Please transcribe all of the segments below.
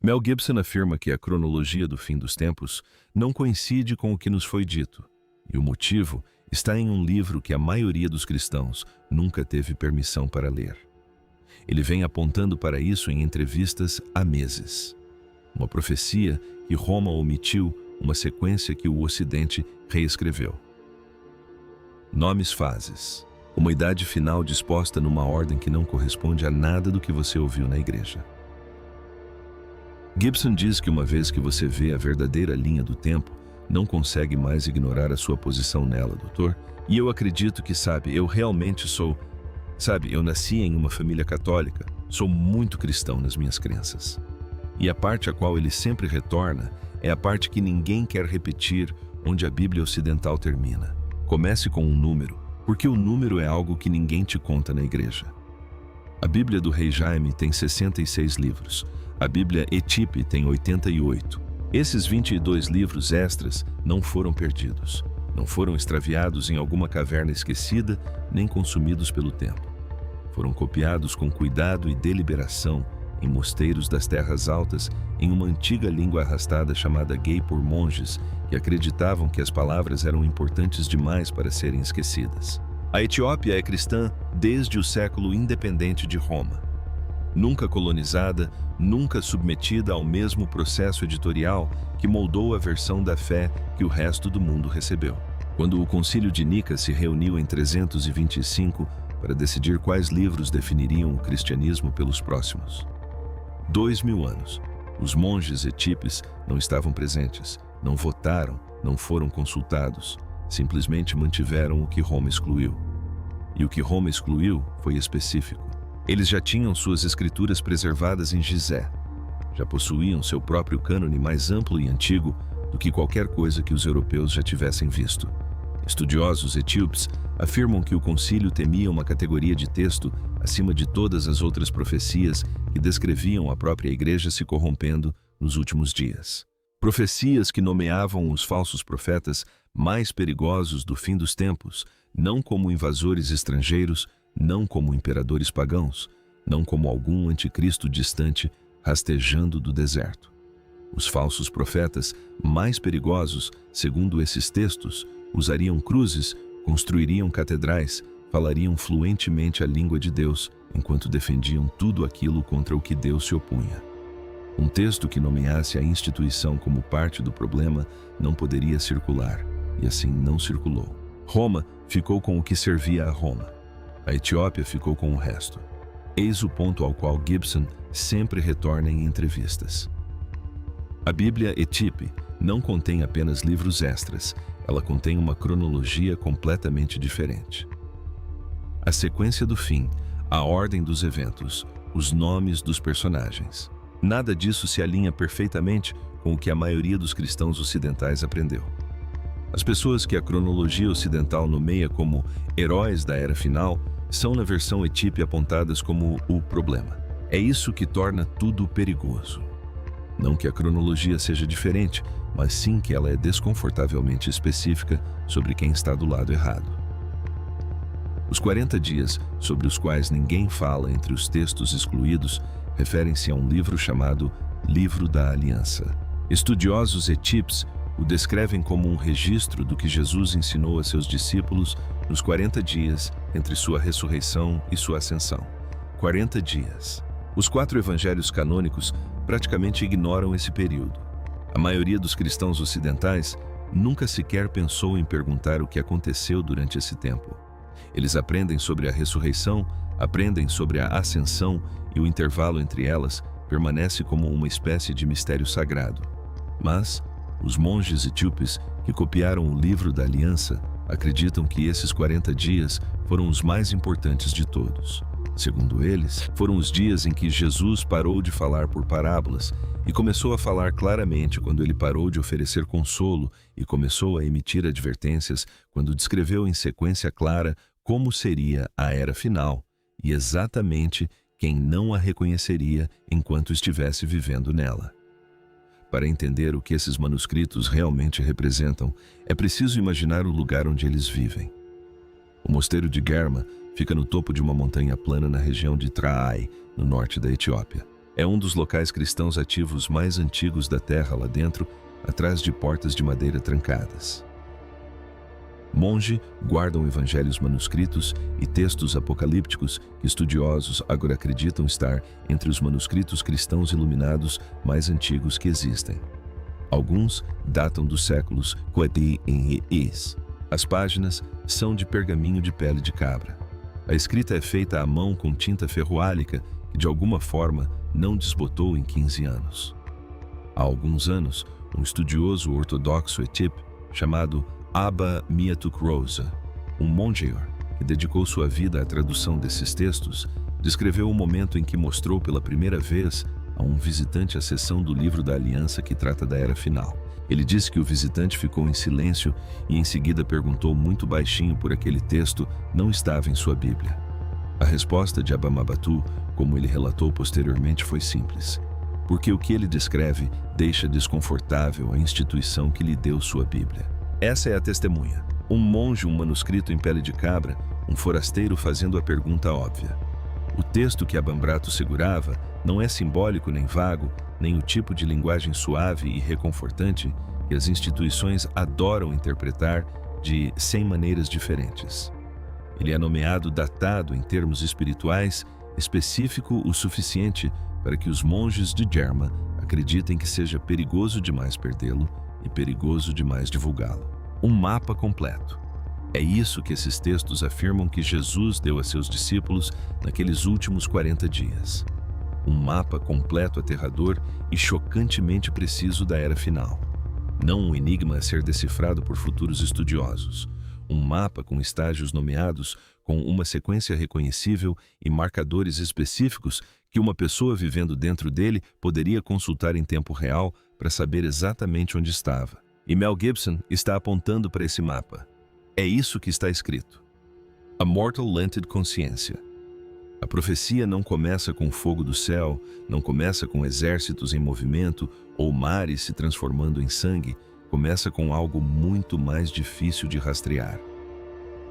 Mel Gibson afirma que a cronologia do fim dos tempos não coincide com o que nos foi dito, e o motivo está em um livro que a maioria dos cristãos nunca teve permissão para ler. Ele vem apontando para isso em entrevistas há meses. Uma profecia que Roma omitiu, uma sequência que o Ocidente reescreveu. Nomes fases. Uma idade final disposta numa ordem que não corresponde a nada do que você ouviu na igreja. Gibson diz que uma vez que você vê a verdadeira linha do tempo, não consegue mais ignorar a sua posição nela, doutor. E eu acredito que, eu realmente sou... eu nasci em uma família católica, sou muito cristão nas minhas crenças. E a parte a qual ele sempre retorna é a parte que ninguém quer repetir, onde a Bíblia Ocidental termina. Comece com um número, porque o número é algo que ninguém te conta na igreja. A Bíblia do Rei Jaime tem 66 livros. A Bíblia Etípe tem 88. Esses 22 livros extras não foram perdidos, não foram extraviados em alguma caverna esquecida, nem consumidos pelo tempo. Foram copiados com cuidado e deliberação em mosteiros das terras altas, em uma antiga língua arrastada chamada Gay por monges que acreditavam que as palavras eram importantes demais para serem esquecidas. A Etiópia é cristã desde o século independente de Roma. Nunca colonizada, nunca submetida ao mesmo processo editorial que moldou a versão da fé que o resto do mundo recebeu. Quando o Concílio de Nica se reuniu em 325 para decidir quais livros definiriam o cristianismo pelos próximos 2000 anos, os monges etípes não estavam presentes, não votaram, não foram consultados, simplesmente mantiveram o que Roma excluiu. E o que Roma excluiu foi específico. Eles já tinham suas escrituras preservadas em Gizé, já possuíam seu próprio cânone mais amplo e antigo do que qualquer coisa que os europeus já tivessem visto. Estudiosos etíopes afirmam que o concílio temia uma categoria de texto acima de todas as outras profecias que descreviam a própria igreja se corrompendo nos últimos dias. Profecias que nomeavam os falsos profetas mais perigosos do fim dos tempos, não como invasores estrangeiros, não como imperadores pagãos, não como algum anticristo distante rastejando do deserto. Os falsos profetas mais perigosos, segundo esses textos, usariam cruzes, construiriam catedrais, falariam fluentemente a língua de Deus, enquanto defendiam tudo aquilo contra o que Deus se opunha. Um texto que nomeasse a instituição como parte do problema não poderia circular, e assim não circulou. Roma ficou com o que servia a Roma. A Etiópia ficou com o resto. Eis o ponto ao qual Gibson sempre retorna em entrevistas. A Bíblia Etípe não contém apenas livros extras, ela contém uma cronologia completamente diferente. A sequência do fim, a ordem dos eventos, os nomes dos personagens. Nada disso se alinha perfeitamente com o que a maioria dos cristãos ocidentais aprendeu. As pessoas que a cronologia ocidental nomeia como heróis da era final são na versão etípe apontadas como o problema. É isso que torna tudo perigoso. Não que a cronologia seja diferente, mas sim que ela é desconfortavelmente específica sobre quem está do lado errado. Os 40 dias, sobre os quais ninguém fala entre os textos excluídos, referem-se a um livro chamado Livro da Aliança. Estudiosos etípes o descrevem como um registro do que Jesus ensinou a seus discípulos nos 40 dias entre sua ressurreição e sua ascensão. 40 dias. Os 4 evangelhos canônicos praticamente ignoram esse período. A maioria dos cristãos ocidentais nunca sequer pensou em perguntar o que aconteceu durante esse tempo. Eles aprendem sobre a ressurreição, aprendem sobre a ascensão e o intervalo entre elas permanece como uma espécie de mistério sagrado. Mas os monges etíopes que copiaram o livro da aliança acreditam que esses 40 dias foram os mais importantes de todos. Segundo eles, foram os dias em que Jesus parou de falar por parábolas e começou a falar claramente quando ele parou de oferecer consolo e começou a emitir advertências quando descreveu em sequência clara como seria a era final e exatamente quem não a reconheceria enquanto estivesse vivendo nela. Para entender o que esses manuscritos realmente representam, é preciso imaginar o lugar onde eles vivem. O mosteiro de Germa fica no topo de uma montanha plana na região de Traai, no norte da Etiópia. É um dos locais cristãos ativos mais antigos da Terra lá dentro, atrás de portas de madeira trancadas. Monge guardam evangelhos manuscritos e textos apocalípticos que estudiosos agora acreditam estar entre os manuscritos cristãos iluminados mais antigos que existem. Alguns datam dos séculos IV e Is. As páginas são de pergaminho de pele de cabra. A escrita é feita à mão com tinta ferroálica que de alguma forma não desbotou em 15 anos. Há alguns anos, um estudioso ortodoxo etíope chamado Abba Miatuk Rosa, um monge que dedicou sua vida à tradução desses textos, descreveu o momento em que mostrou pela primeira vez a um visitante a seção do livro da Aliança que trata da Era Final. Ele disse que o visitante ficou em silêncio e em seguida perguntou muito baixinho por aquele texto não estava em sua Bíblia. A resposta de Abamabatu, como ele relatou posteriormente, foi simples. Porque o que ele descreve deixa desconfortável a instituição que lhe deu sua Bíblia. Essa é a testemunha. Um monge, um manuscrito em pele de cabra, um forasteiro fazendo a pergunta óbvia. O texto que Abambrato segurava não é simbólico nem vago, nem o tipo de linguagem suave e reconfortante que as instituições adoram interpretar de 100 maneiras diferentes. Ele é nomeado datado em termos espirituais, específico o suficiente para que os monges de Germa acreditem que seja perigoso demais perdê-lo e perigoso demais divulgá-lo. Um mapa completo. É isso que esses textos afirmam que Jesus deu a seus discípulos naqueles últimos 40 dias. Um mapa completo, aterrador e chocantemente preciso da era final. Não um enigma a ser decifrado por futuros estudiosos. Um mapa com estágios nomeados, com uma sequência reconhecível e marcadores específicos que uma pessoa vivendo dentro dele poderia consultar em tempo real para saber exatamente onde estava. E Mel Gibson está apontando para esse mapa. É isso que está escrito. A Mortal Lented Consciência. A profecia não começa com o fogo do céu, não começa com exércitos em movimento ou mares se transformando em sangue, começa com algo muito mais difícil de rastrear.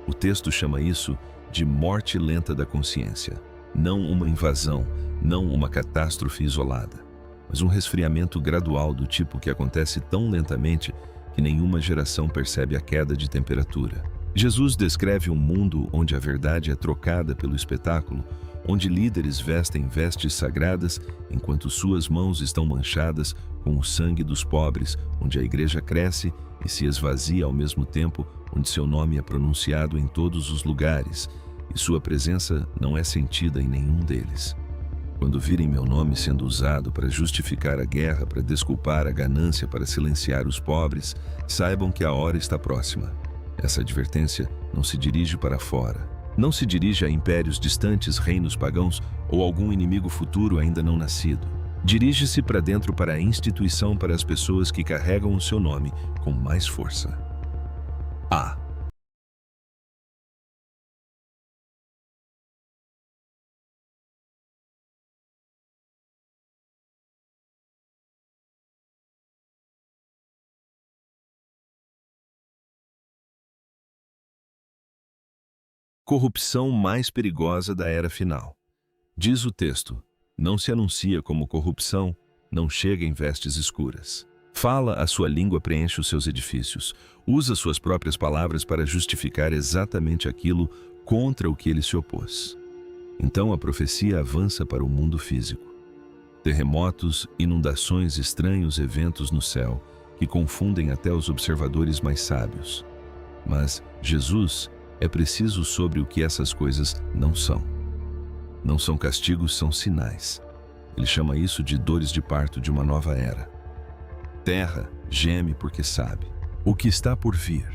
O texto chama isso de morte lenta da consciência. Não uma invasão, não uma catástrofe isolada, mas um resfriamento gradual do tipo que acontece tão lentamente que nenhuma geração percebe a queda de temperatura. Jesus descreve um mundo onde a verdade é trocada pelo espetáculo, onde líderes vestem vestes sagradas enquanto suas mãos estão manchadas com o sangue dos pobres, onde a igreja cresce e se esvazia ao mesmo tempo, onde seu nome é pronunciado em todos os lugares e sua presença não é sentida em nenhum deles. Quando virem meu nome sendo usado para justificar a guerra, para desculpar a ganância, para silenciar os pobres, saibam que a hora está próxima. Essa advertência não se dirige para fora. Não se dirige a impérios distantes, reinos pagãos ou algum inimigo futuro ainda não nascido. Dirige-se para dentro, para a instituição, para as pessoas que carregam o seu nome com mais força. A. Corrupção mais perigosa da era final. Diz o texto, não se anuncia como corrupção, não chega em vestes escuras. Fala, a sua língua preenche os seus edifícios, usa suas próprias palavras para justificar exatamente aquilo contra o que ele se opôs. Então a profecia avança para o mundo físico. Terremotos, inundações, estranhos eventos no céu, que confundem até os observadores mais sábios. Mas Jesus é preciso sobre o que essas coisas não são. Não são castigos, são sinais. Ele chama isso de dores de parto de uma nova era. Terra geme porque sabe o que está por vir.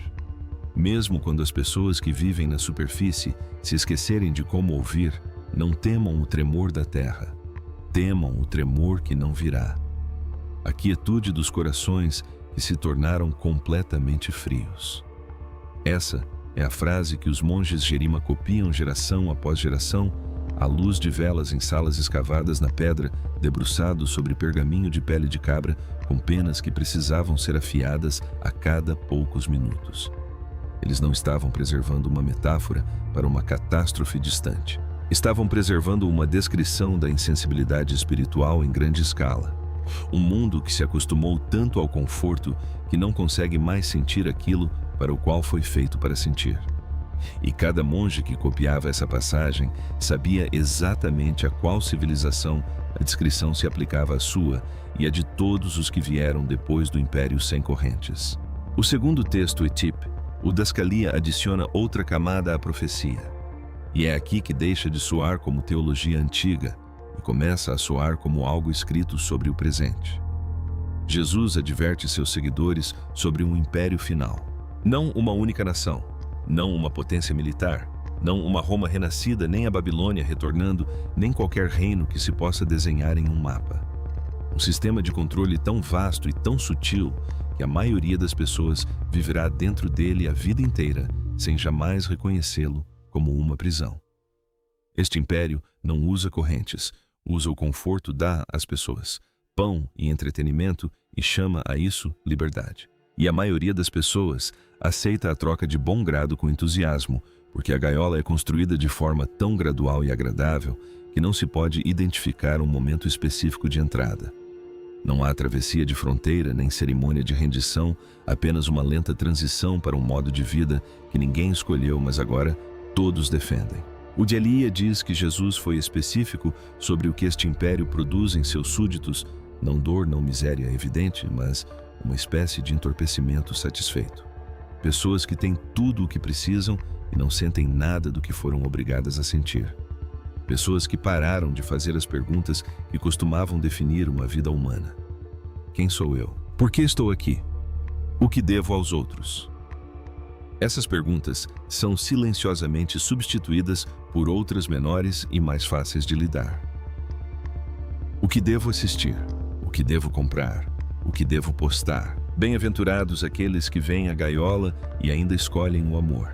Mesmo quando as pessoas que vivem na superfície se esquecerem de como ouvir, não temam o tremor da terra. Temam o tremor que não virá. A quietude dos corações que se tornaram completamente frios. Essa é a frase que os monges Gerima copiam geração após geração, à luz de velas em salas escavadas na pedra, debruçados sobre pergaminho de pele de cabra, com penas que precisavam ser afiadas a cada poucos minutos. Eles não estavam preservando uma metáfora para uma catástrofe distante. Estavam preservando uma descrição da insensibilidade espiritual em grande escala. Um mundo que se acostumou tanto ao conforto que não consegue mais sentir aquilo para o qual foi feito para sentir. E cada monge que copiava essa passagem sabia exatamente a qual civilização a descrição se aplicava à sua e a de todos os que vieram depois do Império Sem Correntes. O segundo texto etípe, o Dascalia, adiciona outra camada à profecia. E é aqui que deixa de soar como teologia antiga e começa a soar como algo escrito sobre o presente. Jesus adverte seus seguidores sobre um império final. Não uma única nação, não uma potência militar, não uma Roma renascida, nem a Babilônia retornando, nem qualquer reino que se possa desenhar em um mapa. Um sistema de controle tão vasto e tão sutil que a maioria das pessoas viverá dentro dele a vida inteira, sem jamais reconhecê-lo como uma prisão. Este império não usa correntes, usa o conforto, dá às pessoas pão e entretenimento e chama a isso liberdade. E a maioria das pessoas aceita a troca de bom grado com entusiasmo, porque a gaiola é construída de forma tão gradual e agradável que não se pode identificar um momento específico de entrada. Não há travessia de fronteira nem cerimônia de rendição, apenas uma lenta transição para um modo de vida que ninguém escolheu, mas agora todos defendem. O de Elia diz que Jesus foi específico sobre o que este império produz em seus súditos, não dor, não miséria evidente, mas uma espécie de entorpecimento satisfeito. Pessoas que têm tudo o que precisam e não sentem nada do que foram obrigadas a sentir. Pessoas que pararam de fazer as perguntas que costumavam definir uma vida humana. Quem sou eu? Por que estou aqui? O que devo aos outros? Essas perguntas são silenciosamente substituídas por outras menores e mais fáceis de lidar. O que devo assistir? O que devo comprar? O que devo postar? Bem-aventurados aqueles que veem a gaiola e ainda escolhem o amor.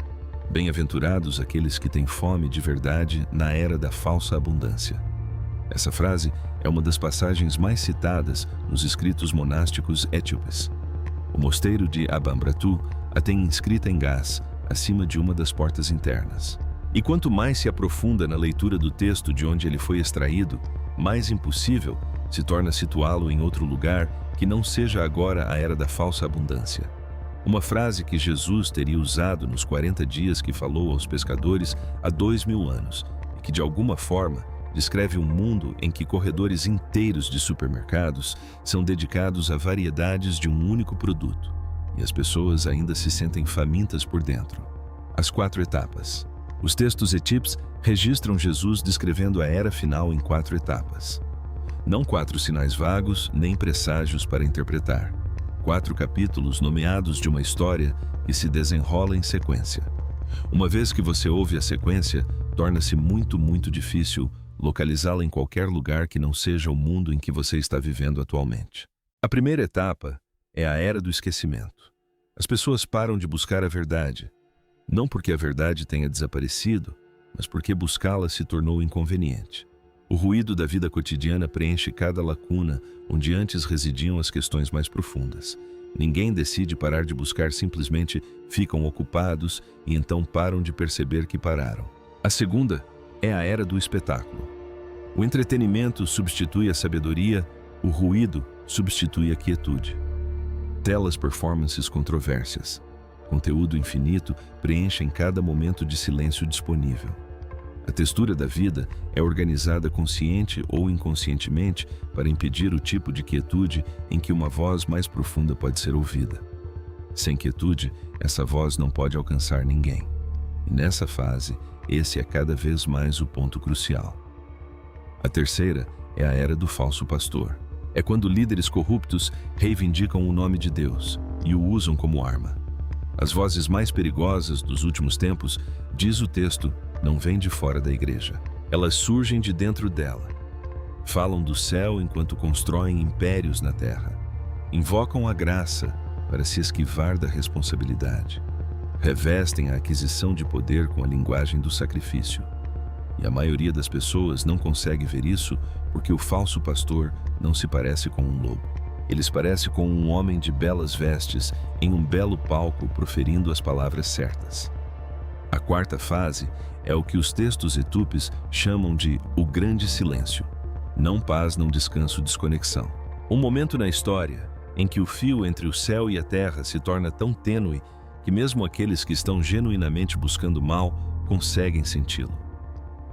Bem-aventurados aqueles que têm fome de verdade na era da falsa abundância. Essa frase é uma das passagens mais citadas nos escritos monásticos etíopes. O mosteiro de Abambratu a tem inscrita em gás, acima de uma das portas internas. E quanto mais se aprofunda na leitura do texto de onde ele foi extraído, mais impossível se torna situá-lo em outro lugar que não seja agora a era da falsa abundância. Uma frase que Jesus teria usado nos 40 dias que falou aos pescadores há 2000 anos e que de alguma forma descreve um mundo em que corredores inteiros de supermercados são dedicados a variedades de um único produto e as pessoas ainda se sentem famintas por dentro. As 4 etapas. Os textos etípes registram Jesus descrevendo a era final em 4 etapas. Não 4 sinais vagos, nem presságios para interpretar. 4 capítulos nomeados de uma história que se desenrola em sequência. Uma vez que você ouve a sequência, torna-se muito difícil localizá-la em qualquer lugar que não seja o mundo em que você está vivendo atualmente. A primeira etapa é a era do esquecimento. As pessoas param de buscar a verdade, não porque a verdade tenha desaparecido, mas porque buscá-la se tornou inconveniente. O ruído da vida cotidiana preenche cada lacuna onde antes residiam as questões mais profundas. Ninguém decide parar de buscar, simplesmente ficam ocupados e então param de perceber que pararam. A segunda é a era do espetáculo. O entretenimento substitui a sabedoria, o ruído substitui a quietude. Telas, performances, controvérsias. Conteúdo infinito preenchem cada momento de silêncio disponível. A textura da vida é organizada consciente ou inconscientemente para impedir o tipo de quietude em que uma voz mais profunda pode ser ouvida. Sem quietude, essa voz não pode alcançar ninguém. E nessa fase, esse é cada vez mais o ponto crucial. A terceira é a era do falso pastor. É quando líderes corruptos reivindicam o nome de Deus e o usam como arma. As vozes mais perigosas dos últimos tempos, diz o texto, não vêm de fora da igreja. Elas surgem de dentro dela. Falam do céu enquanto constroem impérios na terra. Invocam a graça para se esquivar da responsabilidade. Revestem a aquisição de poder com a linguagem do sacrifício. E a maioria das pessoas não consegue ver isso porque o falso pastor não se parece com um lobo. Ele se parece com um homem de belas vestes em um belo palco proferindo as palavras certas. A quarta fase é o que os textos etíopes chamam de o grande silêncio. Não paz, não descanso, desconexão. Um momento na história em que o fio entre o céu e a terra se torna tão tênue que mesmo aqueles que estão genuinamente buscando mal conseguem senti-lo.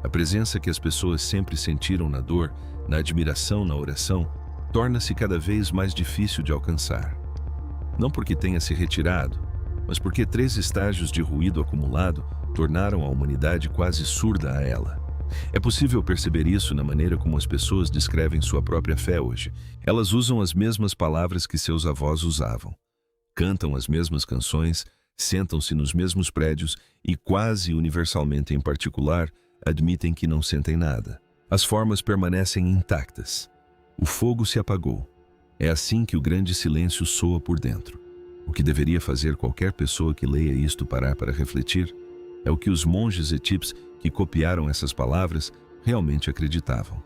A presença que as pessoas sempre sentiram na dor, na admiração, na oração, torna-se cada vez mais difícil de alcançar. Não porque tenha se retirado, mas porque 3 estágios de ruído acumulado tornaram a humanidade quase surda a ela. É possível perceber isso na maneira como as pessoas descrevem sua própria fé hoje. Elas usam as mesmas palavras que seus avós usavam. Cantam as mesmas canções, sentam-se nos mesmos prédios e, quase universalmente em particular, admitem que não sentem nada. As formas permanecem intactas. O fogo se apagou. É assim que o grande silêncio soa por dentro. O que deveria fazer qualquer pessoa que leia isto parar para refletir é o que os monges etíopes que copiaram essas palavras realmente acreditavam.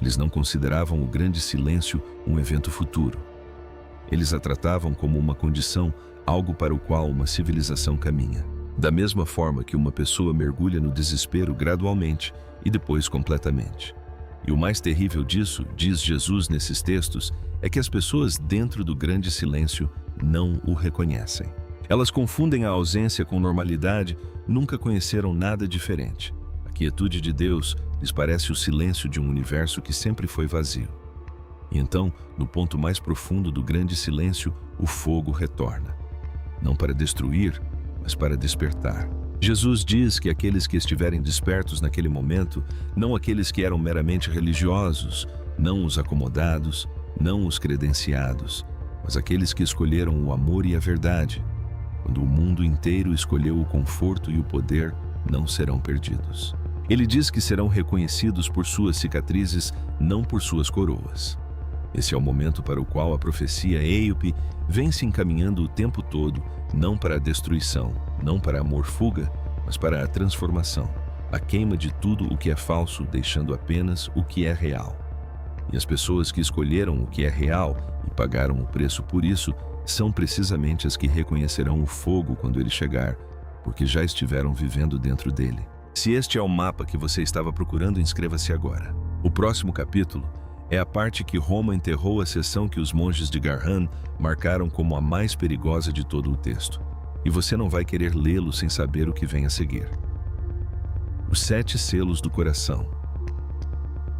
Eles não consideravam o grande silêncio um evento futuro. Eles a tratavam como uma condição, algo para o qual uma civilização caminha. Da mesma forma que uma pessoa mergulha no desespero gradualmente e depois completamente. E o mais terrível disso, diz Jesus nesses textos, é que as pessoas dentro do grande silêncio não o reconhecem. Elas confundem a ausência com normalidade, nunca conheceram nada diferente. A quietude de Deus lhes parece o silêncio de um universo que sempre foi vazio. E então, no ponto mais profundo do grande silêncio, o fogo retorna. Não para destruir, mas para despertar. Jesus diz que aqueles que estiverem despertos naquele momento, não aqueles que eram meramente religiosos, não os acomodados, não os credenciados, mas aqueles que escolheram o amor e a verdade. Quando o mundo inteiro escolheu o conforto e o poder, não serão perdidos. Ele diz que serão reconhecidos por suas cicatrizes, não por suas coroas. Esse é o momento para o qual a profecia etíope vem se encaminhando o tempo todo, não para a destruição, não para amor-fuga, mas para a transformação, a queima de tudo o que é falso, deixando apenas o que é real. E as pessoas que escolheram o que é real e pagaram o preço por isso, são precisamente as que reconhecerão o fogo quando ele chegar, porque já estiveram vivendo dentro dele. Se este é o mapa que você estava procurando, inscreva-se agora. O próximo capítulo é a parte que Roma enterrou a seção que os monges de Garhan marcaram como a mais perigosa de todo o texto. E você não vai querer lê-lo sem saber o que vem a seguir. Os 7 selos do coração.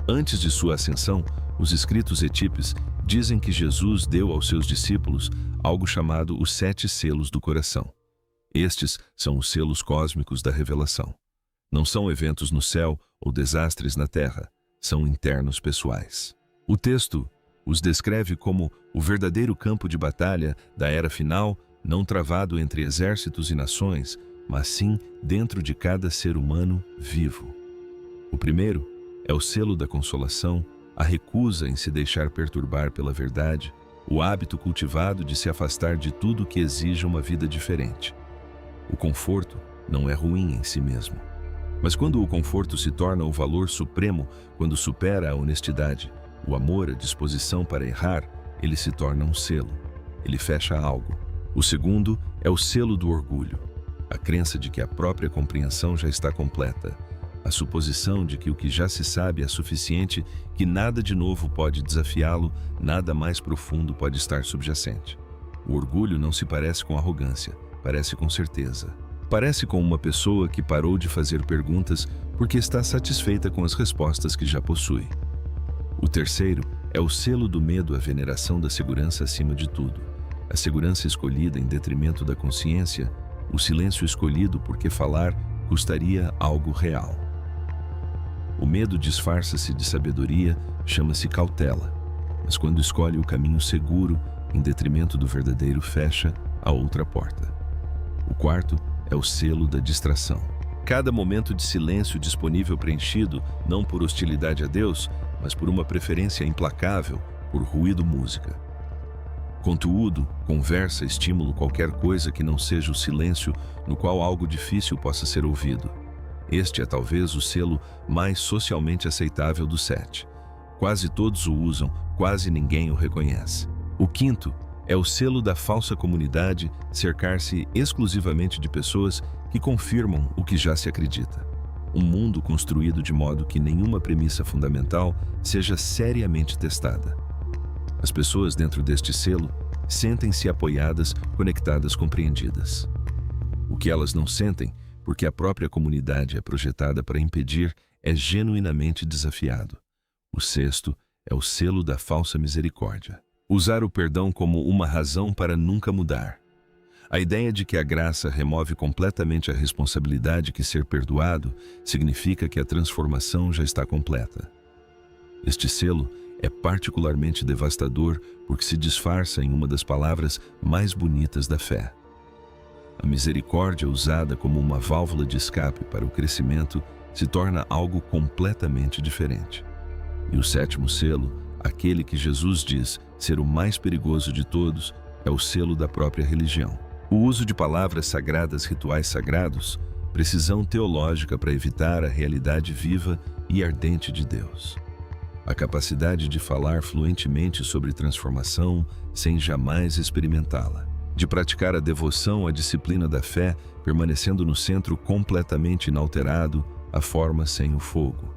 Antes de sua ascensão, os escritos etíopes dizem que Jesus deu aos seus discípulos algo chamado os 7 selos do coração. Estes são os selos cósmicos da revelação. Não são eventos no céu ou desastres na terra, são internos pessoais. O texto os descreve como o verdadeiro campo de batalha da era final, não travado entre exércitos e nações, mas sim dentro de cada ser humano vivo. O primeiro é o selo da consolação, a recusa em se deixar perturbar pela verdade, o hábito cultivado de se afastar de tudo que exija uma vida diferente. O conforto não é ruim em si mesmo. Mas quando o conforto se torna o valor supremo, quando supera a honestidade, o amor, a disposição para errar, ele se torna um selo. Ele fecha algo. O segundo é o selo do orgulho. A crença de que a própria compreensão já está completa. A suposição de que o que já se sabe é suficiente, que nada de novo pode desafiá-lo, nada mais profundo pode estar subjacente. O orgulho não se parece com arrogância, parece com certeza. Parece com uma pessoa que parou de fazer perguntas porque está satisfeita com as respostas que já possui. O terceiro é o selo do medo, a veneração da segurança acima de tudo. A segurança escolhida em detrimento da consciência, o silêncio escolhido porque falar custaria algo real. O medo disfarça-se de sabedoria, chama-se cautela, mas quando escolhe o caminho seguro, em detrimento do verdadeiro, fecha a outra porta. O quarto é o selo da distração. Cada momento de silêncio disponível preenchido, não por hostilidade a Deus, mas por uma preferência implacável por ruído, música. Conteúdo, conversa, estímulo, qualquer coisa que não seja o silêncio no qual algo difícil possa ser ouvido. Este é talvez o selo mais socialmente aceitável dos 7. Quase todos o usam, quase ninguém o reconhece. O quinto é o selo da falsa comunidade, cercar-se exclusivamente de pessoas que confirmam o que já se acredita. Um mundo construído de modo que nenhuma premissa fundamental seja seriamente testada. As pessoas dentro deste selo sentem-se apoiadas, conectadas, compreendidas. O que elas não sentem, porque a própria comunidade é projetada para impedir, é genuinamente desafiado. O sexto é o selo da falsa misericórdia. Usar o perdão como uma razão para nunca mudar. A ideia de que a graça remove completamente a responsabilidade que ser perdoado significa que a transformação já está completa. Este selo é particularmente devastador porque se disfarça em uma das palavras mais bonitas da fé. A misericórdia, usada como uma válvula de escape para o crescimento, se torna algo completamente diferente. E o sétimo selo, aquele que Jesus diz ser o mais perigoso de todos, é o selo da própria religião. O uso de palavras sagradas, rituais sagrados, precisão teológica para evitar a realidade viva e ardente de Deus. A capacidade de falar fluentemente sobre transformação sem jamais experimentá-la. De praticar a devoção à disciplina da fé, permanecendo no centro completamente inalterado, a forma sem o fogo.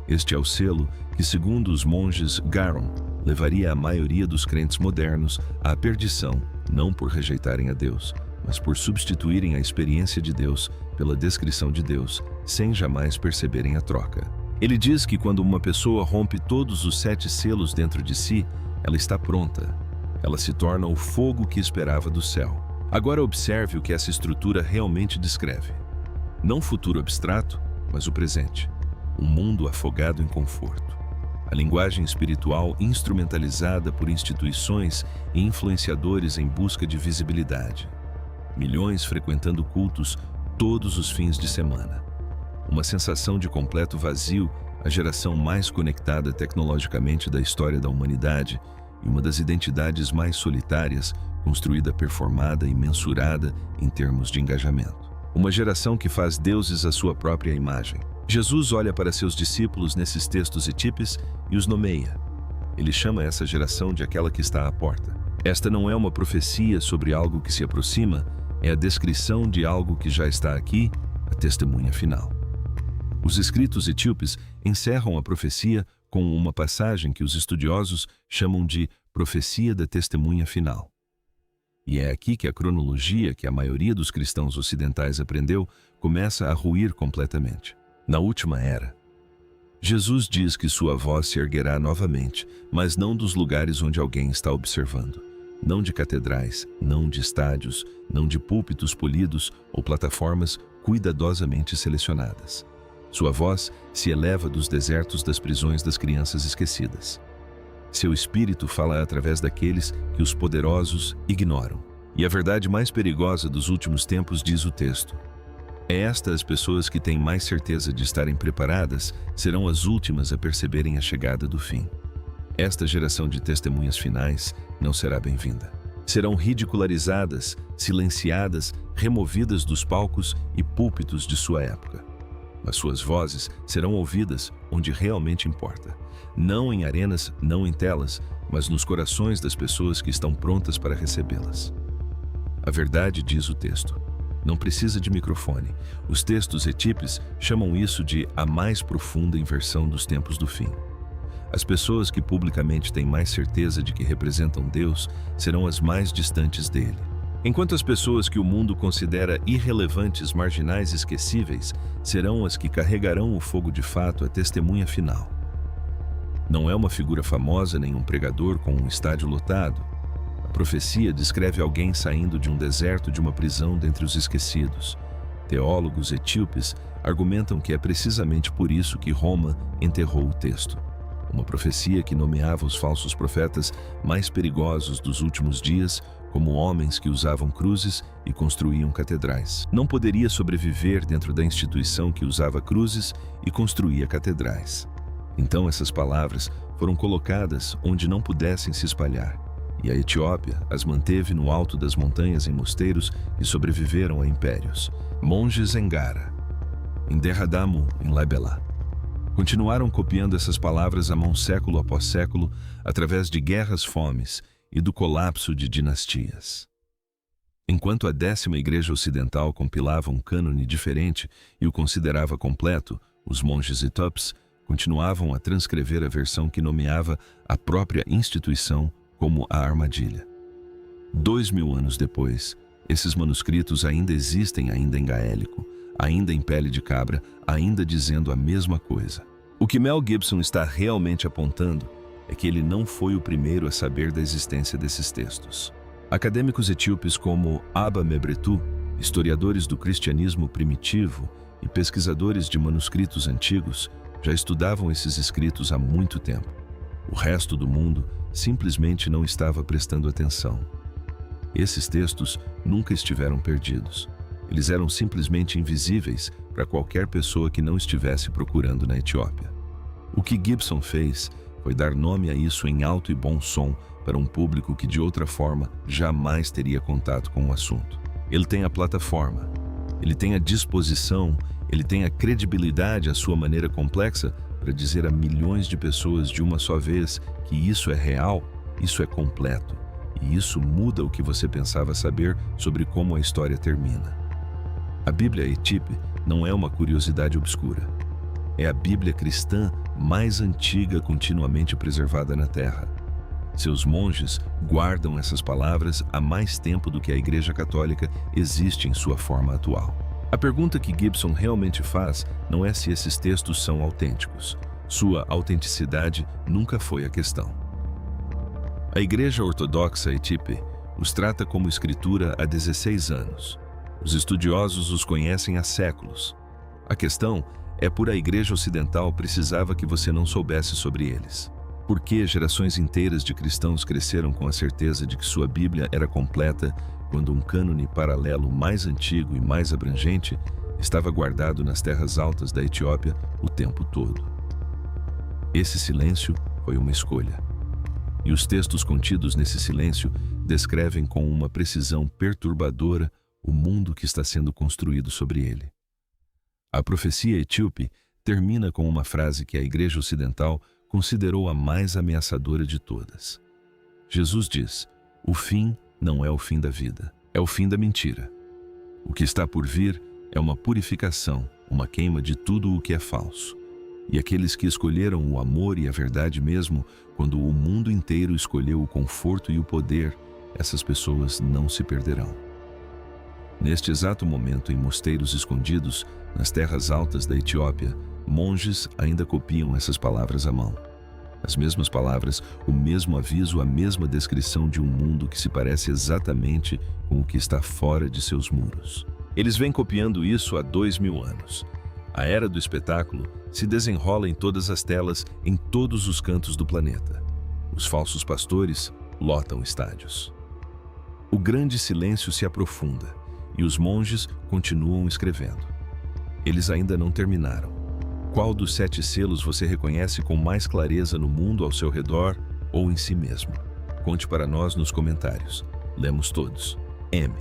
Este é o selo que, segundo os monges Garon, levaria a maioria dos crentes modernos à perdição, não por rejeitarem a Deus, mas por substituírem a experiência de Deus pela descrição de Deus, sem jamais perceberem a troca. Ele diz que quando uma pessoa rompe todos os 7 selos dentro de si, ela está pronta. Ela se torna o fogo que esperava do céu. Agora observe o que essa estrutura realmente descreve. Não o futuro abstrato, mas o presente. Um mundo afogado em conforto. A linguagem espiritual instrumentalizada por instituições e influenciadores em busca de visibilidade. Milhões frequentando cultos todos os fins de semana. Uma sensação de completo vazio, a geração mais conectada tecnologicamente da história da humanidade e uma das identidades mais solitárias, construída, performada e mensurada em termos de engajamento. Uma geração que faz deuses à sua própria imagem. Jesus olha para seus discípulos nesses textos e tipos e os nomeia. Ele chama essa geração de aquela que está à porta. Esta não é uma profecia sobre algo que se aproxima, é a descrição de algo que já está aqui, a testemunha final. Os escritos etíopes encerram a profecia com uma passagem que os estudiosos chamam de profecia da testemunha final. E é aqui que a cronologia que a maioria dos cristãos ocidentais aprendeu começa a ruir completamente. Na última era, Jesus diz que sua voz se erguerá novamente, mas não dos lugares onde alguém está observando. Não de catedrais, não de estádios, não de púlpitos polidos ou plataformas cuidadosamente selecionadas. Sua voz se eleva dos desertos das prisões das crianças esquecidas. Seu espírito fala através daqueles que os poderosos ignoram. E a verdade mais perigosa dos últimos tempos diz o texto. Estas pessoas que têm mais certeza de estarem preparadas serão as últimas a perceberem a chegada do fim. Esta geração de testemunhas finais não será bem-vinda. Serão ridicularizadas, silenciadas, removidas dos palcos e púlpitos de sua época. Mas suas vozes serão ouvidas onde realmente importa. Não em arenas, não em telas, mas nos corações das pessoas que estão prontas para recebê-las. A verdade diz o texto. Não precisa de microfone. Os textos etípes chamam isso de a mais profunda inversão dos tempos do fim. As pessoas que publicamente têm mais certeza de que representam Deus serão as mais distantes dele. Enquanto as pessoas que o mundo considera irrelevantes, marginais e esquecíveis serão as que carregarão o fogo de fato, a testemunha final. Não é uma figura famosa nem um pregador com um estádio lotado. A profecia descreve alguém saindo de um deserto, de uma prisão dentre os esquecidos. Teólogos etíopes argumentam que é precisamente por isso que Roma enterrou o texto. Uma profecia que nomeava os falsos profetas mais perigosos dos últimos dias como homens que usavam cruzes e construíam catedrais. Não poderia sobreviver dentro da instituição que usava cruzes e construía catedrais. Então essas palavras foram colocadas onde não pudessem se espalhar, e a Etiópia as manteve no alto das montanhas em mosteiros que sobreviveram a impérios. Monges em Gara, em Derradamu, em Libelá. Continuaram copiando essas palavras à mão século após século, através de guerras, fomes e do colapso de dinastias. Enquanto a 10ª Igreja Ocidental compilava um cânone diferente e o considerava completo, os monges etíopes continuavam a transcrever a versão que nomeava a própria instituição como a armadilha. 2000 anos depois, esses manuscritos ainda existem em gaélico, ainda em pele de cabra, ainda dizendo a mesma coisa. O que Mel Gibson está realmente apontando é que ele não foi o primeiro a saber da existência desses textos. Acadêmicos etíopes como Abba Mebretu, historiadores do cristianismo primitivo e pesquisadores de manuscritos antigos já estudavam esses escritos há muito tempo. O resto do mundo simplesmente não estava prestando atenção. Esses textos nunca estiveram perdidos. Eles eram simplesmente invisíveis para qualquer pessoa que não estivesse procurando na Etiópia. O que Gibson fez foi dar nome a isso em alto e bom som para um público que de outra forma jamais teria contato com o assunto. Ele tem a plataforma, ele tem a disposição, ele tem a credibilidade à sua maneira complexa para dizer a milhões de pessoas de uma só vez que isso é real, isso é completo, e isso muda o que você pensava saber sobre como a história termina. A Bíblia etíope não é uma curiosidade obscura. É a Bíblia cristã mais antiga continuamente preservada na Terra. Seus monges guardam essas palavras há mais tempo do que a Igreja Católica existe em sua forma atual. A pergunta que Gibson realmente faz não é se esses textos são autênticos. Sua autenticidade nunca foi a questão. A Igreja Ortodoxa Etíope os trata como escritura há 16 anos. Os estudiosos os conhecem há séculos. A questão é por a Igreja Ocidental precisava que você não soubesse sobre eles. Por que gerações inteiras de cristãos cresceram com a certeza de que sua Bíblia era completa quando um cânone paralelo mais antigo e mais abrangente estava guardado nas terras altas da Etiópia o tempo todo? Esse silêncio foi uma escolha. E os textos contidos nesse silêncio descrevem com uma precisão perturbadora o mundo que está sendo construído sobre ele. A profecia etíope termina com uma frase que a Igreja Ocidental considerou a mais ameaçadora de todas. Jesus diz: o fim não é o fim da vida, é o fim da mentira. O que está por vir é uma purificação, uma queima de tudo o que é falso. E aqueles que escolheram o amor e a verdade mesmo, quando o mundo inteiro escolheu o conforto e o poder, essas pessoas não se perderão. Neste exato momento, em mosteiros escondidos, nas terras altas da Etiópia, monges ainda copiam essas palavras à mão. As mesmas palavras, o mesmo aviso, a mesma descrição de um mundo que se parece exatamente com o que está fora de seus muros. Eles vêm copiando isso há 2000 anos. A era do espetáculo se desenrola em todas as telas, em todos os cantos do planeta. Os falsos pastores lotam estádios. O grande silêncio se aprofunda e os monges continuam escrevendo. Eles ainda não terminaram. Qual dos 7 selos você reconhece com mais clareza no mundo ao seu redor ou em si mesmo? Conte para nós nos comentários. Lemos todos. M.